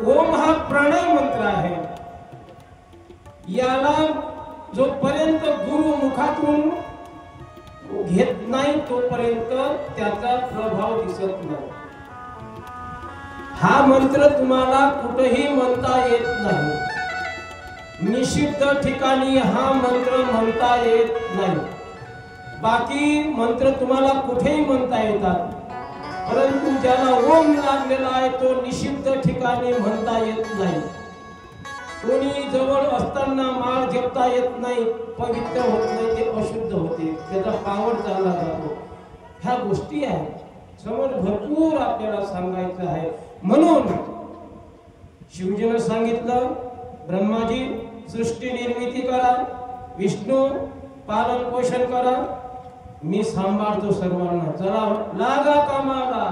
ओम हा प्रणय मंत्र आहे. याला जोपर्यंत गुरु मुखातून घेत नाही तोपर्यंत त्याचा प्रभाव दिसत नाही. हा मंत्र तुम्हाला कुठेही म्हणता येत नाही. निषिद्ध ठिकाणी हा मंत्र म्हणता येत नाही. बाकी मंत्र तुम्हाला कुठेही म्हणता येतात, परंतु ज्याला ओम लागलेला आहे तो निषिद्ध ठिकाणी म्हणता येत नाही. कोणी जवळ असताना माळ जपता येत नाही, पवित्र होत नाही, ते अशुद्ध होते, त्याचा पावर चालला जातो. ह्या गोष्टी आहेत, समोर भरपूर आपल्याला सांगायचं आहे. म्हणून शिवजीनं सांगितलं, ब्रह्माजी सृष्टी निर्मिती करा, विष्णू पालन पोषण करा, मी सांभाळतो सर्वांना, चला लागा कामाला.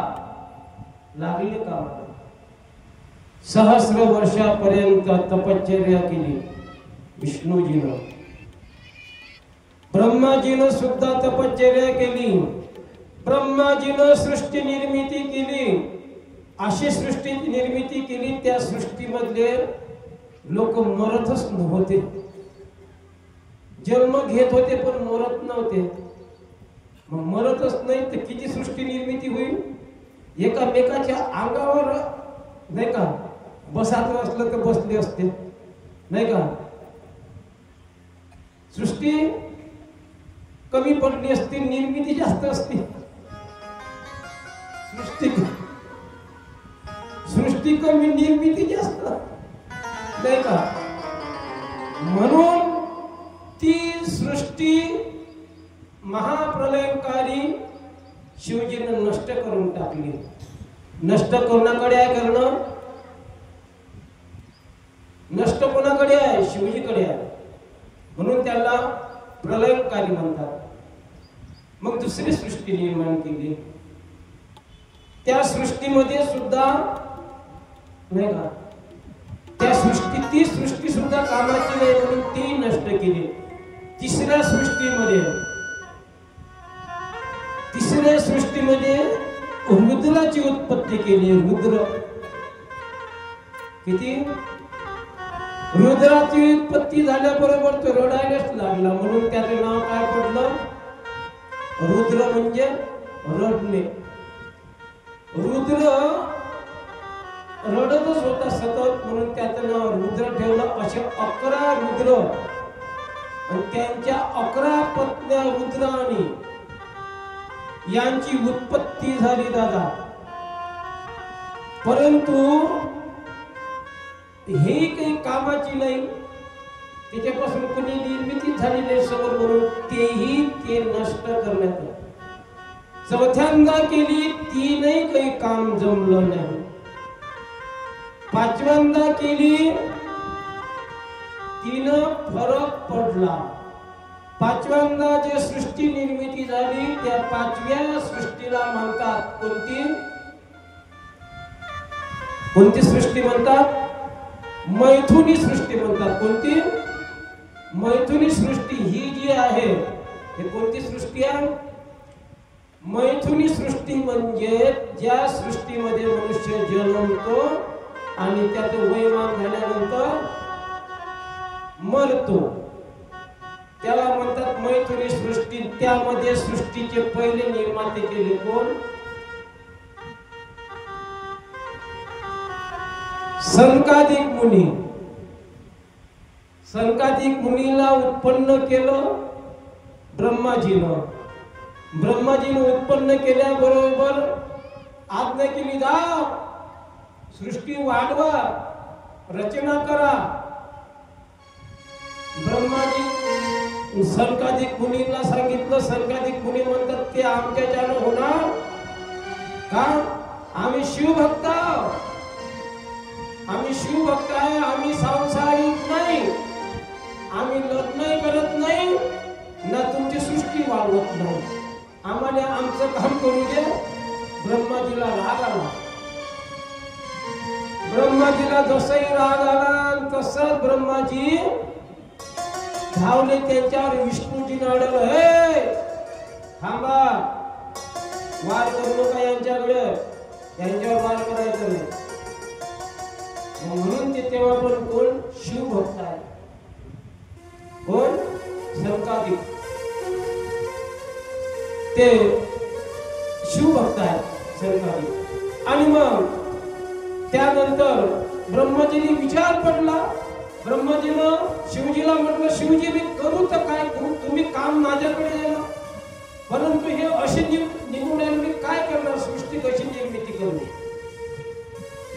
लागले कामाला. सहस्र वर्षापर्यंत तपश्चर्या केली विष्णूजीनं, ब्रह्माजीनं सुद्धा तपश्चर्या केली, ब्रह्माजीनं सृष्टी निर्मिती केली. अशी सृष्टी निर्मिती केली, त्या सृष्टीमधले लोक मरतच नव्हते. जन्म घेत होते पण मरत नव्हते. मग मरतच नाही तर किती सृष्टी निर्मिती होईल? एकामेकाच्या अंगावर नाही का बसायचं असलं तर बसले असते, नाही का? सृष्टी कमी पडली असती, निर्मिती जास्त असती. सृष्टी कमी, निर्मिती जास्त, नाही का? म्हणून ती सृष्टी महाप्रलयकारी शिवजीनं नष्ट करून टाकली. नष्ट कोणाकडे आहे करणं? नष्ट कोणाकडे आहे? शिवजीकडे आहे. म्हणून त्याला प्रलयकारी म्हणतात. मग दुसरी सृष्टी निर्माण केली. त्या सृष्टीमध्ये सुद्धा नाही का, त्या सृष्टी, ती सृष्टी सुद्धा कामाची नाही म्हणून ती नष्ट केली. तिसऱ्या सृष्टीमध्ये रुद्राची उत्पत्ती केली. रुद्र किती? रुद्राची उत्पत्ती झाल्याबरोबर तो रडायलाच लागला, म्हणून त्याचं नाव काय पडलं? रुद्र म्हणजे रडणे. रुद्र रडतच होता सतत, म्हणून त्याचं नाव रुद्र ठेवलं. असे 11 रुद्र आणि त्यांच्या 11 पत्न्या रुद्राणी यांची उत्पत्ती झाली दादा. परंतु हे काही कामाची नाही, त्याच्यापासून कोणी निर्मिती झाली नाही समोर, म्हणून तेही ते नष्ट करण्यात आले. चौथ्यांदा केली, तीनही काही काम जमलं नाही. पाचव्यांदा केली, तीन फरक पडला. पाचव्यांदा जे सृष्टी निर्मिती झाली त्या 5व्या सृष्टीला म्हणतात कोणती? कोणती सृष्टी म्हणतात? मैथुनी सृष्टी म्हणतात. कोणती? मैथुनी सृष्टी. ही जी आहे हे कोणती सृष्टी आहे? मैथुनी सृष्टी म्हणजे ज्या सृष्टीमध्ये मनुष्य जन्मतो आणि त्याचं वयमान झाल्यानंतर मरतो, त्याला म्हणतात मैथुनी सृष्टी. त्यामध्ये सृष्टीचे पहिले निर्माते केले कोण? संकादिक मुनी. संकादिक मुनीला उत्पन्न केलं ब्रह्माजीनं. ब्रह्माजीनं उत्पन्न केल्याबरोबर आज्ञा केली, जा सृष्टी वाढवा, रचना करा. ब्रह्माजी संकादिक मुनीला सांगितलं. संकादिक मुनी म्हणतात ते आमच्याच्यानं होणार का? आम्ही शिवभक्त, आम्ही शिवभक्त आहे, आम्ही सांसारिक नाही, आम्ही लग्न करत नाही ना तुमची सृष्टी वाढवत नाही, आम्हाला आमचं काम करू दे. ब्रह्माजीला राग आला. ब्रह्माजीला जसंही राग आला तसंच ब्रह्माजी धावले त्यांच्यावर. विष्णूजीने अडवलं, हे थांबा, वार करू नका यांच्याकडे, यांच्यावर वार करायचं नाही. म्हणून ते तेव्हा पण कोण शिवभक्त आहे, कोण संकादिक, ते शिवभक्त आहे संकादिक. आणि मग त्यानंतर ब्रह्मजीने विचार पडला. ब्रह्मजीनं शिवजीला म्हटलं, शिवजी मी करू तर काय करू, तुम्ही काम माझ्याकडे दिलं, परंतु हे असे निघून आले, मी काय करणार, सृष्टी कशी निर्मिती करू.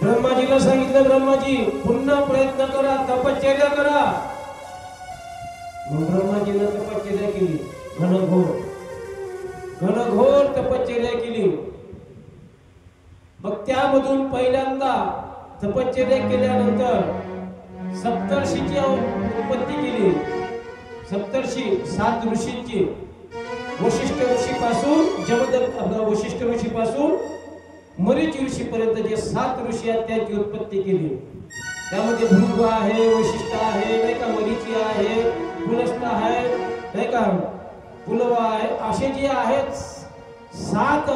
ब्रह्माजीला सांगितलं, ब्रह्माजी पुन्हा प्रयत्न करा, तपश्चर्या करा. मग ब्रह्माजीनं तपश्चर्या केली, घनघोर तपश्चर्या केली. मग त्यामधून पहिल्यांदा तपश्चर्या केल्यानंतर सप्तर्षीची उत्पत्ती केली. सप्तर्षी 7 ऋषींची, वशिष्ठ ऋषीपासून वशिष्ठ ऋषीपासून मरीच ऋषीपर्यंत जे 7 ऋषी आहेत त्यांची उत्पत्ती केली. त्यामध्ये भृगु आहे, वशिष्ठ आहे नाही का, मरीची आहे, पुलस्त आहे नाही का, पुलवा आहे, असे जे आहेत 7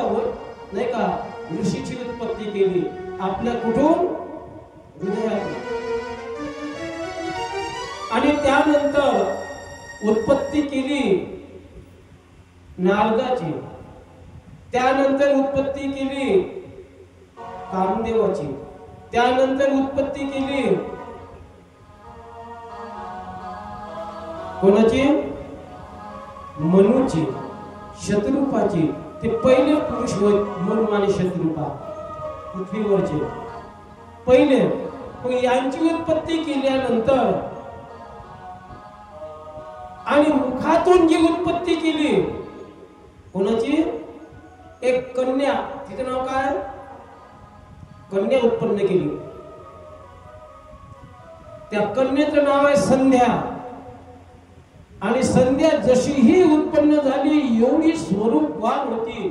नाही का ऋषीची उत्पत्ती केली. आपल्या कुठून, हृदयातून. आणि त्यानंतर उत्पत्ती केली नारदाची. त्यानंतर उत्पत्ती केली कामदेवाची. त्यानंतर उत्पत्ती केली कोणाची, मनुची, शत्रुपाची. ते पहिले पुरुष होय मनु आणि शत्रुपा पृथ्वीवरचे पहिले. यांची उत्पत्ती केल्यानंतर आणि मुखातून जी उत्पत्ती केली कोणाची, एक कन्या, तिचे नाव काय, कन्या उत्पन्न केली. त्या कन्याचं नाव आहे संध्या. आणि संध्या जशी ही उत्पन्न झाली एवढी स्वरूपवान होती,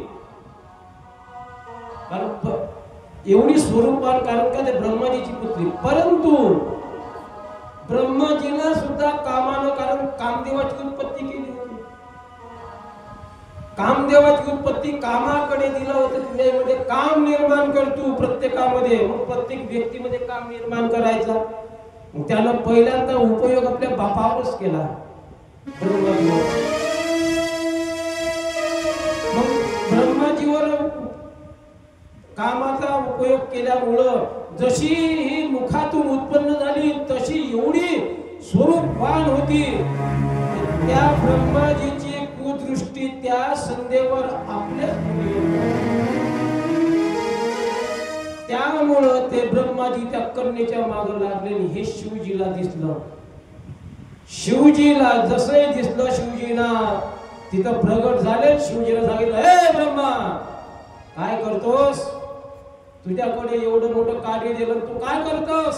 कारण एवढी स्वरूपवान, कारण का ते ब्रह्माजीची पुत्री. परंतु ब्रह्माजीला सुद्धा कामानं, कारण कामदेवाची उत्पत्ती केली होती. कामदेवाची उत्पत्ती कामाकडे दिलं होतं. तुझ्यामध्ये काम निर्माण करतो प्रत्येकामध्ये, मग प्रत्येक व्यक्तीमध्ये काम निर्माण करायचा. त्यानं पहिल्यांदा उपयोग आपल्या बापावरच केला ब्रह्माजीवर. मग ब्रह्माजीवर कामाचा उपयोग केल्यामुळं जशी ही मुखातून उत्पन्न झाली तशी एवढी स्वरूपवान होती. त्या ब्रह्माजीची कुदृष्टी त्या संध्येवर आपल्या, त्यामुळं ते ब्रह्माजी त्या कन्येच्या मागे लागले. हे शिवजीला दिसलं. शिवजीला जसं दिसलं, शिवजीना तिथं प्रगट झाले. शिवजीला सांगितलं, हे ब्रह्मा काय करतोस, तुझ्याकडे एवढं मोठं कार्य दिलं, तू काय करतोस,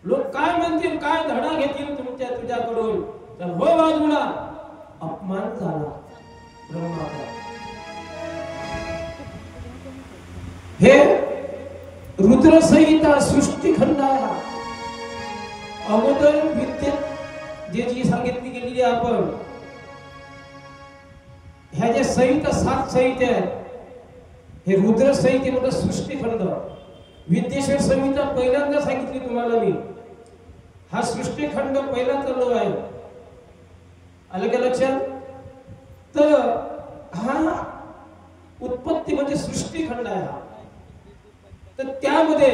लोक काय म्हणतील, काय धडा घेतील तुझ्याकडून, तर हो बाजूला. अपमान झाला ब्रह्माचा. हे रुद्रसंहिता सृष्टीखंड आहे. अगोदर विद्येत जी सांगितली गेलेली आपण, ह्या ज्या संहिता 7 संहिते आहेत, हे रुद्र संहितेमध्ये सृष्टीखंड. विद्येश्वर संहिता पहिल्यांदा सांगितली तुम्हाला मी. हा सृष्टीखंड पहिला चालू आहे. आलं का लक्षात? तर हा उत्पत्ती म्हणजे सृष्टीखंड आहे हा. तर त्यामध्ये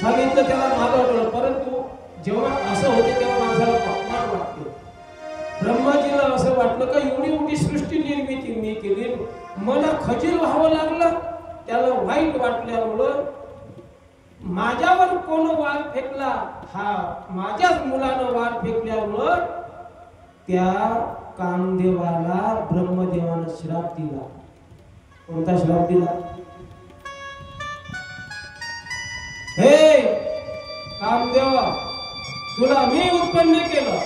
सांगितलं त्याला मागं वाटलं, परंतु जेव्हा असं होते तेव्हा माणसाला अपमान वाटते. ब्रह्माजीला असं वाटलं का एवढी मोठी सृष्टी निर्मिती मी केली, मला खजील व्हावं लागलं. त्याला वाईट वाटल्यामुळं माझ्यावर कोण वार फेकला, हा माझ्याच मुलानं वार फेकल्यामुळं त्या कामदेवाला ब्रह्मदेवानं श्राप दिला. कोणता श्राप दिला? हे कामदेवा, तुला मी उत्पन्न केलं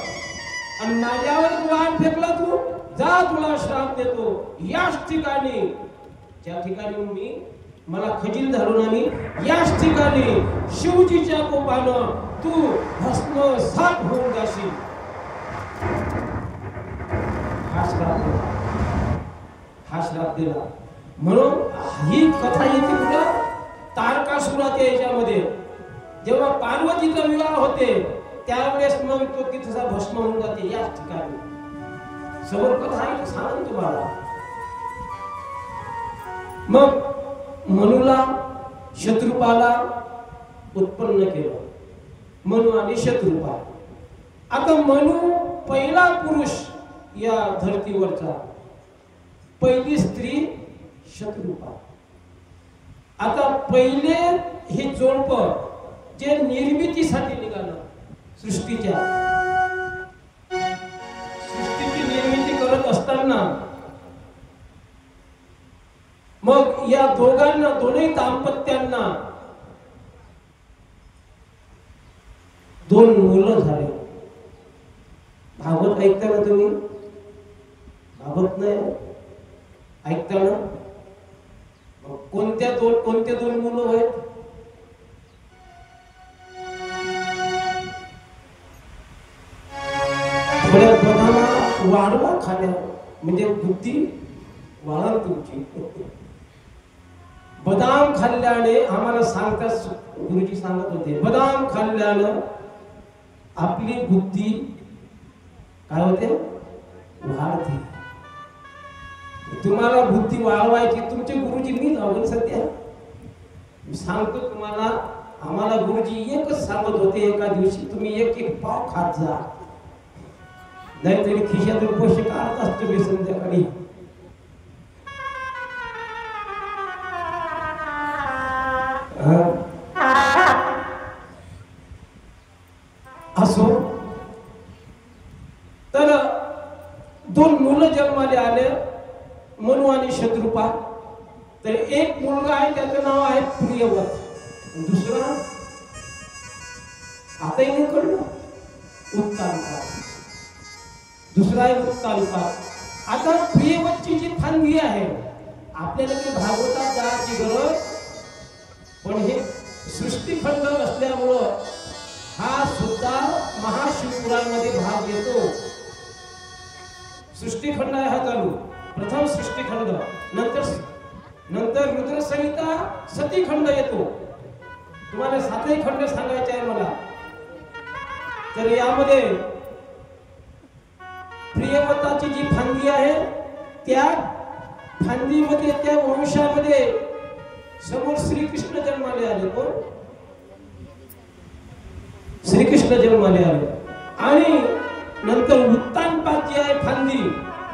आणि माझ्यावर तू वार फेकला, तू जा, तुला श्राप देतो. याच ठिकाणी, ज्या ठिकाणी मी मला खजील धरून आणि याच ठिकाणी शिवजीच्या कोपानं तू भस्मसात होऊन जाशील. हा श्राप दिला. म्हणून ही कथा येते तुला तारा पार्वतीचा विवाह होते त्यावेळेस मग तो तिथचा भस्म होऊन जाते याच ठिकाणी. समोर कथा आहे सांगून तुम्हाला. मग मनुला शत्रुपाला उत्पन्न केलं, मनु आणि शत्रुपा. आता मनु पहिला पुरुष या धरतीवरचा, पहिली स्त्री शत्रुपा. आता पहिले हे जोडप जे निर्मितीसाठी निघालं, सृष्टीची निर्मिती करत असताना मग या दोघांना, दोन्ही दाम्पत्यांना दोन मुलं झाले. भागवत ऐकता ना तुम्ही? भागवत नाही ऐकता ना? कोणते दोन मुलं आहेत? थोड्या बदामा वाढवा खाण्या म्हणजे बुद्धी वाढल तुमची. बदाम खाल्ल्याने आम्हाला सांगतात, गुरुजी सांगत होते, बदाम खाल्ल्यानं आपली बुद्धी काय होते? वाढते. तुम्हाला बुद्धी वाढवायची तुमचे गुरुजींनी जाऊन सध्या मी सांगतो तुम्हाला. आम्हाला गुरुजी एकच सांगत होते, एका दिवशी तुम्ही एक पाव खात जा, नाहीतरी खिशातून पैसे काढत तुम्ही संध्याकाळी. असो, तर दोन मुलं जन्माले आले, मनु आणि शत्रुपा. तर एक मुलगा आहे त्याचं नाव आहे प्रियवत, दुसरा आताही नाही कळलं उत्तानपाद, दुसरा आहे उत्तानपाद. आता प्रियवतची जी फांदी आहे आपल्याला ती भागवतात जायची गरज, पण हे सृष्टीखंड असल्यामुळं हा सुद्धा महाशिवपुराणमध्ये भाग येतो. सृष्टीखंड आहे हा चालू, प्रथम सृष्टीखंड, नंतर रुद्रसंहिता सतीखंड येतो. तुम्हाला सातही खंड सांगायचे आहे मला. तर यामध्ये प्रियवताची जी फांदी आहे त्या फांदीमध्ये, त्या वंशामध्ये समोर श्रीकृष्ण जन्माले आले. कोण? श्रीकृष्ण जन्माले आले. आणि नंतर उत्तानपाद जी आहे फांदी,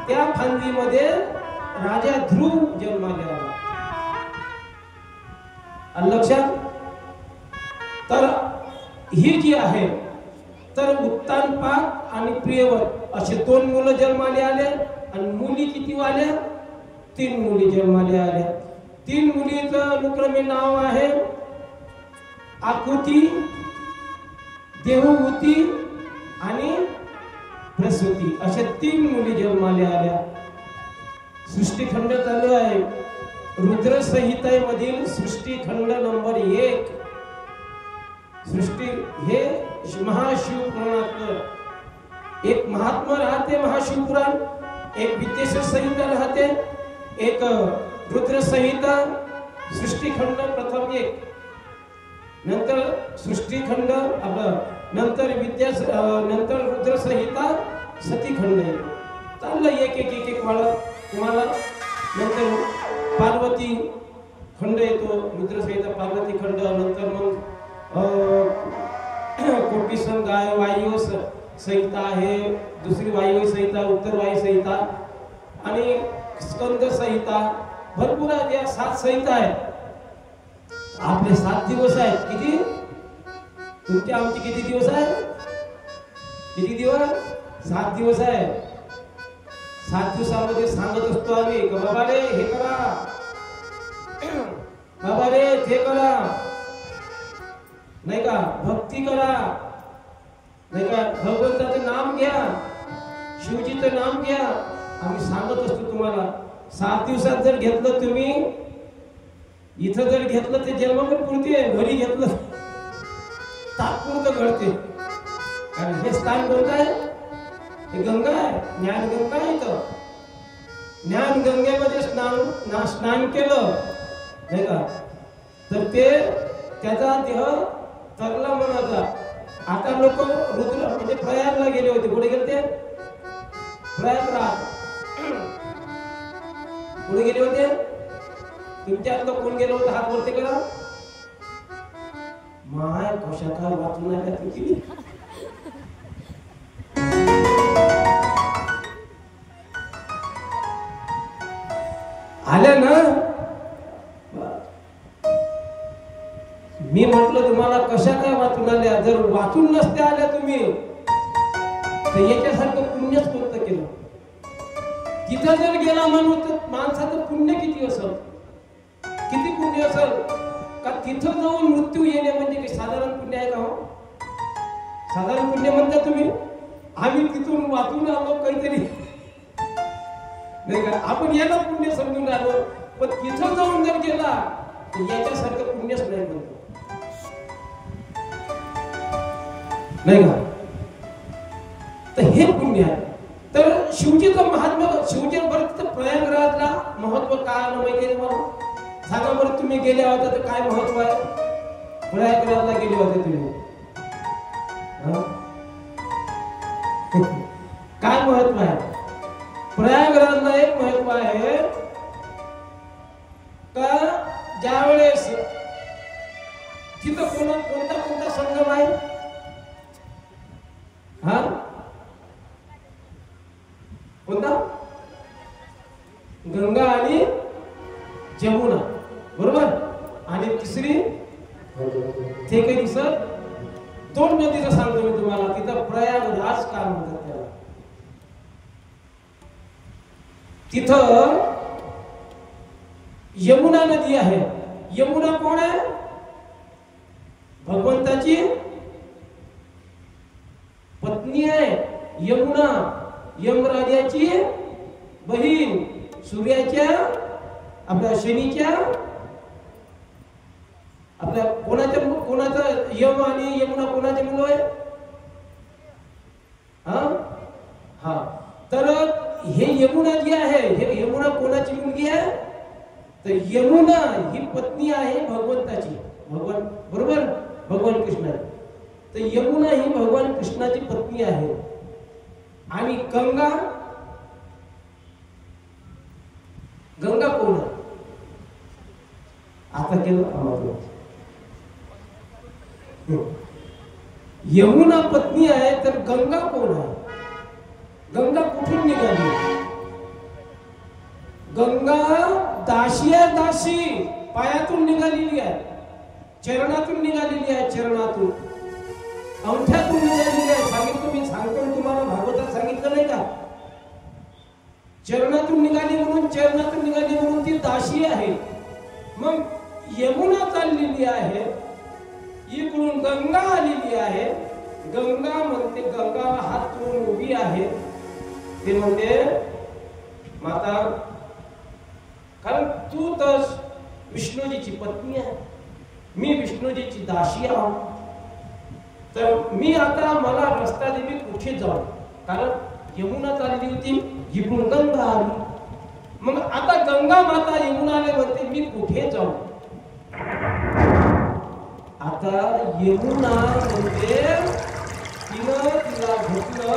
त्या फांदीमध्ये राजा ध्रुव जन्माले आला. लक्षात? तर ही जी आहे, तर उत्तानपाद आणि प्रियवत असे दोन मुलं जन्माले आले. आणि मुली किती आल्या? 3 मुली जन्माले आल्या. 3 मुलीचं अनुक्रमे नाव आहे आकुती, देवहूती आणि प्रसूती. अशा 3 मुली जन्माले आल्या. सृष्टीखंड चालू आहे. रुद्रसंहितेमधील सृष्टीखंड नंबर 1. सृष्टी हे महाशिवपुराणातलं एक महात्मा राहते, महाशिवपुराण. एक विद्येश्वर संहिता राहते, एक रुद्रसंहिता. सृष्टीखंड प्रथम 1, नंतर सृष्टीखंड आपलं, नंतर नंतर रुद्रसंहिता, सतीखंड येतो. चाललं एक वाढत तुम्हाला. नंतर पार्वती खंड येतो, रुद्रसंहिता, पार्वती खंड. नंतर मग कोटी गाय वायू संहिता आहे, दुसरी वायू संहिता, उत्तर वायू संहिता आणि स्कंद संहिता. भरपूर आहेत या 7 संहिता आहेत. आपले 7 दिवस आहेत. किती? तुमचे आमचे किती दिवस आहे? किती दिवस? 7 दिवस आहे. 7 दिवसामध्ये सांगत असतो आम्ही, बाबा रे हे करा, बाबा रे ते करा, नाही का, भक्ती करा, नाही का, भगवंताचं नाम घ्या, शिवजीचं नाम घ्या. आम्ही सांगत असतो तुम्हाला. 7 दिवसात जर घेतलं तुम्ही, इथं जर घेतलं ते जन्मभर पुरते, घरी घेतलं तात्पुरतं घडते. कारण हे स्थान कोणतं आहे? हे गंगा आहे, ज्ञानगंगा आहे. इथं ज्ञानगंगेमध्ये स्नान केलं, नाही का, तर ते त्याचा देह तरला म्हणायचा. आता लोक रुद्र म्हणजे प्रयागला गेले होते. कुठे गेले ते? प्रयागराज. कुठे गेले होते? तुमच्यातलं कोण गेलं होतं? हात वरती करा. माय कशाचा वाचून आल्या तुझी. आल्या ना. मी म्हटलं तुम्हाला कशा काय वाचून आल्या. जर वाचून नसते आल्या तुम्ही तर याच्यासारखं पुण्यच कोणतं केलं. तिथं जर गेला माणसाचं पुण्य किती असेल, किती पुण्य असेल. का तिथं जाऊन मृत्यू येणे म्हणजे काही साधारण पुण्य आहे का? हो, साधारण पुण्य म्हणता तुम्ही. आम्ही तिथून वाचून आलो काहीतरी नाही का, आपण याला पुण्य समजून आलो. पण तिथं जाऊन जर गेला तर याच्यासारखं पुण्यच नाही म्हणतो नाही का. तर हे पुण्य आहे. तर शिवजीचं महात्मा, शिवजी बरं प्रयागराजला महत्व काय आलं माहिती आहे तुम्हाला? सांगा बरं. तुम्ही गेले होते तर काय महत्व आहे? प्रयागराजला गेले होते तुम्ही, काय महत्व आहे? प्रयागराजला एक महत्व आहे का ज्यावेळेस तिथं कोणता संगम आहे? हा कोणता? गंगा आणि जमुना, बरोबर. आणि तिसरी ते काही दिसत. दोन नदीचं सांगतो मी तुम्हाला. तिथं प्रयागराज का म्हणतात त्याला. तिथं यमुना नदी आहे. यमुना कोण आहे? भगवंताची पत्नी आहे यमुना. यमराजाची बहीण, सूर्याच्या आपल्या शनीच्या आपल्या कोणाचं यम आणि यमुना कोणाचे मुलं आहे? हा तर हे यमुना जी आहे, हे यमुना कोणाची मुलगी आहे? तर यमुना ही पत्नी आहे भगवंताची. भगवान, बरोबर, भगवान कृष्ण. तर यमुना ही भगवान कृष्णाची पत्नी आहे. आणि गंगा, गंगा कोण आहे? आता केलं. यमुना पत्नी आहे तर गंगा कोण आहे? गंगा कुठून निघाली? गंगा दाशी आहे. दाशी पायातून निघालेली आहे, चरणातून निघालेली आहे, चरणातून अंगठ्यातून निघालेली आहे. सांगितलं मी, सांगतो तुम्हाला, भागवतात सांगितलं नाही का? चरणातून निघाली म्हणून, चरणातून निघाली म्हणून ती दाशी आहे. मग यमुना चाललेली आहे, इकडून गंगा आलेली आहे. गंगा म्हणते, गंगा हात जोडून उभी आहे. ते म्हणते माता, कारण तू तर विष्णूजीची पत्नी आहे, मी विष्णूजीची दासी आहे. तर मी आता मला रस्ता दे, मी कुठे जाऊ? कारण यमुना चालली होती, इकडून गंगा आली. मग आता गंगा माता यमुनाने म्हणते मी कुठे जाऊ? आता यमुना म्हणते तिला घेतलं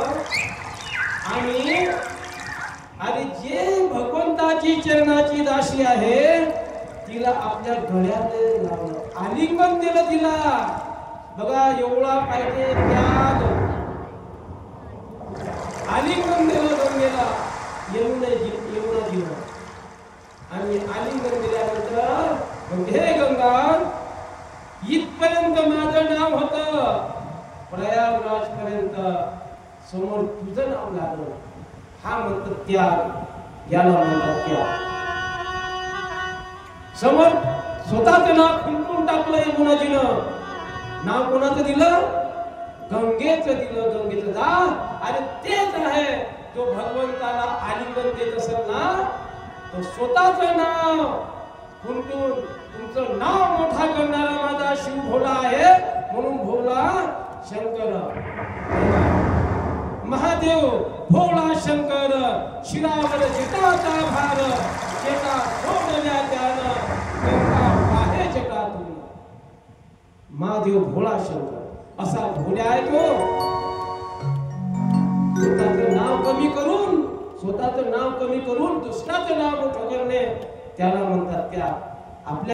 आणि जे भगवंताची चरणाची दासी आहे तिला आपल्या गळ्यात लावलं, आलिंगन दिलं तिला. बघा एवढा पाहिजे त्याग. आलिंगन दिलं गंगेला, यमुना जीवन. आणि आलिंगन दिल्यानंतर हे गंगा, इथपर्यंत माझं नाव होतं, प्रयागराज पर्यंत समोर तुझं नाव लागलं. हा म्हणतो त्याग, याला म्हणतात त्याग. समोर स्वतःचं नाव खुंटून टाकलं यमुनाजीनं. नाव कोणाचं दिलं? गंगेचं दिलं. गंगेचं जा. आणि तेच आहे जो भगवंताला आलिंगन देत असेल ना, तो स्वतःचं नाव खुंटून तुमचं नाव मोठा करणारा माझा शिव भोला आहे. म्हणून भोला शंकर, महादेव भोळा शंकर, शिरावर जटाचा भार, जटा सोडल्या त्यानं गंगा वाहे जटातून. महादेव भोळा शंकर असा भोळा आहे तो. स्वतःचं नाव कमी करून दुसऱ्याचं नाव मोठं करणे त्याला म्हणतात. त्या आपल्या